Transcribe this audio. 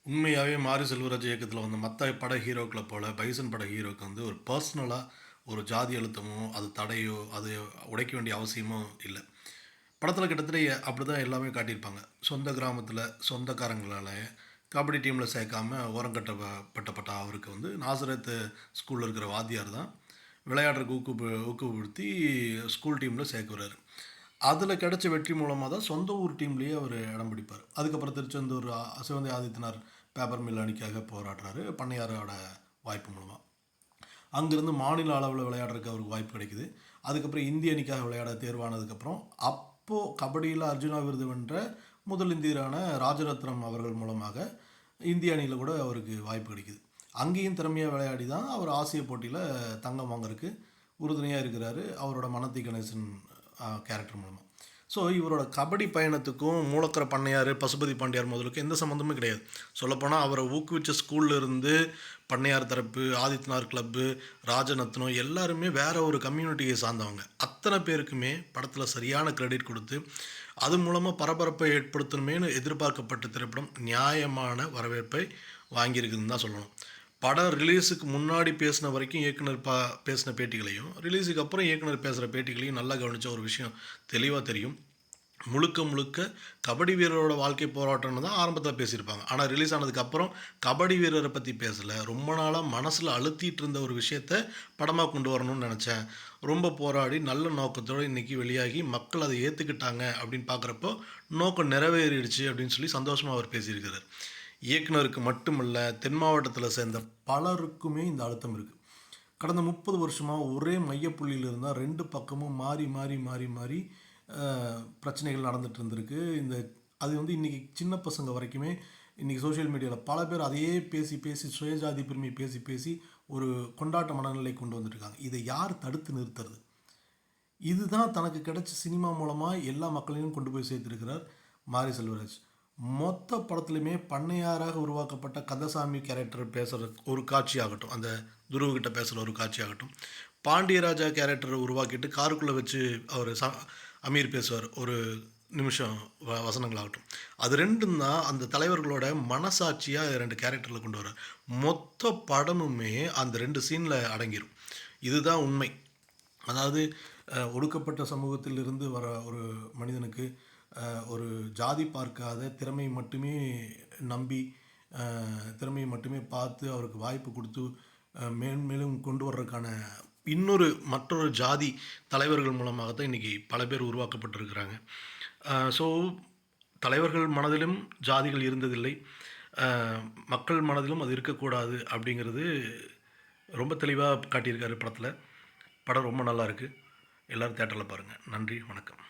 உண்மையாவே மாரி செல்வராஜ் இயக்கத்தில வந்த மத்த பட ஹீரோக்கள போல, பைசன் பட ஹீரோக்கு வந்து ஒரு பெர்சனலா ஒரு ஜாதி அழுத்தமோ, அது தடையோ, அது உடைக்க வேண்டிய அவசியமோ இல்ல. படத்தில கிட்டத்தட்ட அப்படிதான் எல்லாமே காட்டியிருப்பாங்க. சொந்த கிராமத்தில, சொந்தக்காரங்களால கபடி டீம்ல சேர்க்காம ஓரங்கட்டப்பட்ட அவருக்கு வந்து நாசரேத் ஸ்கூல்ல இருக்கிற வாத்தியார் தான் விளையாடுறதுக்கு ஊக்கப்படுத்தி ஸ்கூல் டீம்ல சேர்க்கிறாரு. அதில கிடைச்ச வெற்றி மூலமா தான் சொந்த ஊர் டீம்லயே அவரு இடம் பிடிப்பாரு. அதுக்கப்புறம் திருச்செந்தூர் சிவந்தி ஆதித்தனார் பேப்பர் மில் அணிக்காக போராடுறாரு. பண்ணையாரோட வாய்ப்பு மூலமா. அங்கிருந்து மாநில அளவுல விளையாடுறதுக்கு அவருக்கு வாய்ப்பு கிடைக்குது. அதுக்கப்புறம் இந்திய அணிக்காக விளையாட தேர்வானதுக்கப்புறம், அப்போ கபடியில அர்ஜுனா விருது வென்ற முதல் இந்தியரான ராஜரத்னம் அவர்கள் மூலமாக இந்திய அணியில கூட அவருக்கு வாய்ப்பு கிடைக்குது. அங்கேயும் திறமையா விளையாடி தான் அவர் ஆசிய போட்டியில தங்கம் வாங்குறதுக்கு உறுதுணையா இருக்கிறாரு. அவரோட மனத்தி கணேசன் கேரக்டர் மூலமா. ஸோ இவரோட கபடி பயணத்துக்கும் மூலக்கர பண்ணையார், பசுபதி பாண்டியார் முதலுக்கும் எந்த சம்மந்தமும் கிடையாது. சொல்லப்போனா அவர ஊக்குவிச்ச ஸ்கூல்ல இருந்து பண்ணையார் தரப்பு, ஆதித்தனார் கிளப்பு, ராஜநத்னம் எல்லாருமே வேற ஒரு கம்யூனிட்டியை சார்ந்தவங்க. அத்தனை பேருக்குமே படத்தில சரியான கிரெடிட் குடுத்து, அது மூலமா பரபரப்பை ஏற்படுத்தணுமேன்னு எதிர்பார்க்கப்பட்ட திரைப்படம் நியாயமான வரவேற்பை வாங்கியிருக்குதுன்னு தான் சொல்லணும். படம் ரிலீஸுக்கு முன்னாடி பேசின வரைக்கும் இயக்குனர் பேசின பேட்டிகளையும், ரிலீஸுக்கு அப்புறம் இயக்குனர் பேசுகிற பேட்டிகளையும் நல்லா கவனிச்சா ஒரு விஷயம் தெளிவா தெரியும். முழுக்க முழுக்க கபடி வீரரோட வாழ்க்கை போராட்டம்னு தான் ஆரம்பத்தில பேசியிருப்பாங்க. ஆனா ரிலீஸ் ஆனதுக்கப்புறம் கபடி வீரர பத்தி பேசல. ரொம்ப நாளா மனசுல அழுத்திட்டு இருந்த ஒரு விஷயத்த படமா கொண்டு வரணும்னு நெனச்சேன். ரொம்ப போராடி நல்ல நோக்கத்தோட இன்னைக்கு வெளியாகி மக்கள் அத ஏத்துக்கிட்டாங்க அப்படின்னு பார்க்குறப்போ, நோக்கம் நிறைவேறிடுச்சு அப்படின்னு சொல்லி சந்தோஷமா அவர் பேசியிருக்கிறார். இயக்குனருக்கு மட்டுமல்ல, தென் மாவட்டத்தில சேர்ந்த பலருக்குமே இந்த அழுத்தம் இருக்கு. கடந்த 30 வருஷமா ஒரே மையப்புள்ளியில இருந்தா 2 பக்கமும் மாறி, மாறி, மாறி, மாறி பிரச்சனைகள் நடந்துட்டு இருந்திருக்கு. அது வந்து இன்னைக்கு சின்ன பசங்க வரைக்குமே இன்னைக்கு சோசியல் மீடியால பல பேர் அதையே பேசி, பேசி சுயஜாதி பெருமை பேசி, பேசி ஒரு கொண்டாட்ட மனநிலைக்கு கொண்டு வந்துட்டுருக்காங்க. இதை யார் தடுத்து நிறுத்துறது? இதுதான் தனக்கு கிடைச்ச சினிமா மூலமா எல்லா மக்களையும் கொண்டு போய் சேர்த்திருக்கிறார் மாரி செல்வராஜ். மொத்த படத்துலயுமே பண்ணையாராக உருவாக்கப்பட்ட கந்தசாமி கேரக்டர் பேசுற ஒரு காட்சியாகட்டும், அந்த துருவ கிட்ட பேசுற ஒரு காட்சியாகட்டும், பாண்டியராஜா கேரக்டர உருவாக்கிட்டு காருக்குள்ள வச்சு அவரு அமீர் பேசுவார். ஒரு நிமிஷம் வசனங்களாகட்டும். அது 2ம் தான் அந்த தலைவர்களோட மனசாட்சியா 2 கேரக்டர்ல கொண்டு வரார். மொத்த படமுமே அந்த 2 சீன்ல அடங்கிரும். இதுதான் உண்மை. அதாவது ஒடுக்கப்பட்ட சமூகத்திலிருந்து வர ஒரு மனிதனுக்கு ஒரு ஜாதி பார்க்காத திறமை மட்டுமே நம்பி, திறமையை மட்டுமே பார்த்து அவருக்கு வாய்ப்பு குடுத்து மேன்மேலும் கொண்டு வர்றதுக்கான மற்றொரு ஜாதி தலைவர்கள் மூலமாக தான் இன்றைக்கி பல பேர் உருவாக்கப்பட்டிருக்கிறாங்க. ஸோ தலைவர்கள் மனதிலும் ஜாதிகள் இருந்ததில்லை. மக்கள் மனதிலும் அது இருக்கக்கூடாது அப்படிங்கிறது ரொம்ப தெளிவா காட்டியிருக்காரு படத்தில. படம் ரொம்ப நல்லாயிருக்கு. எல்லோரும் தியேட்டரில் பாருங்கள். நன்றி, வணக்கம்.